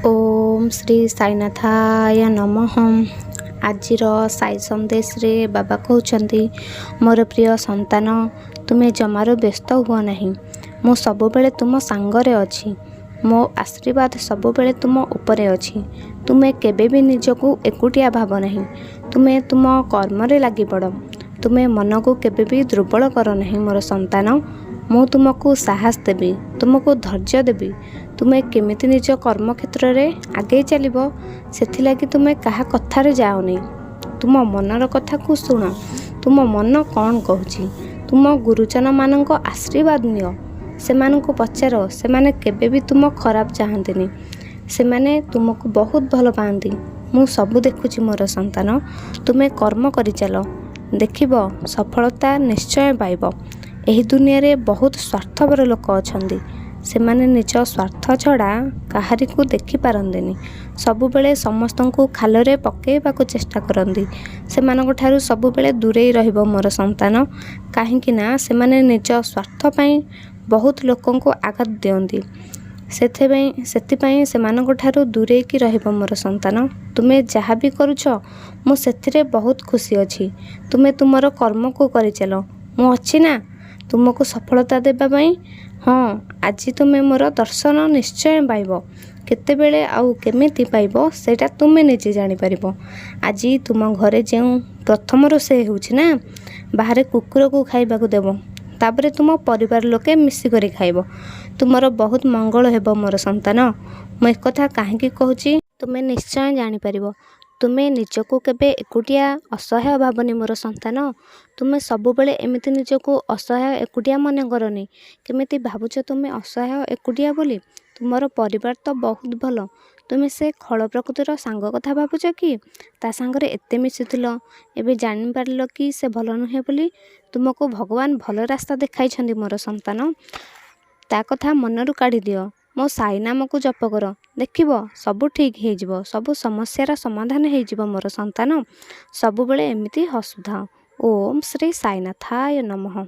ओम श्री साईनाथाय नमः। आजिर साई संदेश रे बाबा कहते मोर प्रिय संतान तुम्हें जमार व्यस्त हुआ नहीं। मो सबुबेले तुम सांगरे अच्छी। मो आशीर्वाद सबुबेले तुम उपरे अच्छी। तुम्हें केबे भी निजको एकुटिया भाव नहीं। तुम्हें तुम कर्म रे लगी पड़। तुम्हें मन को केबे भी दुर्बल कर नहीं मोर संतान। मु तुमको साहस देवी, तुमको धैर्य देवी। तुम्हें केमिति निज कर्म क्षेत्र रे आगे चलिबो सेथिलागि तुम्हें कहा कथारे जाओनी। तुम मनर कथा को शुण। तुम मन कौन कहूची। तुम गुरुजन मानक आशीर्वाद नियो। सेमानंको पचार, सेमाने केबे भी तुम खराब चाहंतिनी। सेमाने तुमको बहुत भल पाती। मु सबु देखुची मोर संतान। तुम्हें कर्म करि चलो, देखिबो सफलता निश्चय पाइबो। एही दुनिया रे बहुत स्वार्थपर लोक अछंदी। सेमाने निज स्वार्थ छड़ा काहारी को देखि पारंदिनी। सबुबेले समस्तंकु खालरे पकेइबाकु चेष्टा करंदी। सेमानक ठारू सबुबेले दूरेई रहिबो मोर संतान। काहेकि ना सेमाने निज स्वार्थ पई बहुत लोकंकु आघात दियंती। सेथिपई सेमानक ठारू दूरेइकी रहिबो मोर संतान। तुमे जहा भी करूछ मु सेथिरे बहुत खुशी अछि। तुमे तुमर कर्म को करि चलो, मु अछि ना तुमको सफलता देबा पई। हाँ, आज तुमे मोर दर्शन निश्चय पाइब। केतेबेले आउ केमिति पाइब सेटा तुमे निजे जानि परिबो। आज तुम घरे जे प्रथम रोषे होउछि ना, बाहरे कुकुर को खाइबाकू देबो। तापरे तुम परिवार लोके मिसी करी खाइब। तुमर बहुत मंगल हेबो मोर संतान। मु एक कथा काहेकि कहूछि तुमे निश्चय जानि परिबो। तुमे निजको केबे एकुटिया असहाय भाबनी मोर संतान। तुमे सबुबेले एमिति निजको असहाय एकुटिया मन करनी। केमिति भाबुछ तुमे असहाय एकुटिया बोली। तुमर परिवार तो बहुत भल। तुमे से खल प्रकृतिर सांग कथा भाबुछ कि ता सांगरे एते मिसिथिल, एबे जानि पारल कि से भल नुहे बोली। तुमको भगवान भल रास्ता देखाई छंदी मोर संतान। ता कथा मनरू काढ़ी दियो। मो साई नाम को जप कर, देखिबो सबु ठीक हेजिबो। सबु समस्यार समाधान हेजिबो मोर संतान। सबुबेले एमिति हसुथा। ओम श्री साईनाथाय नमः।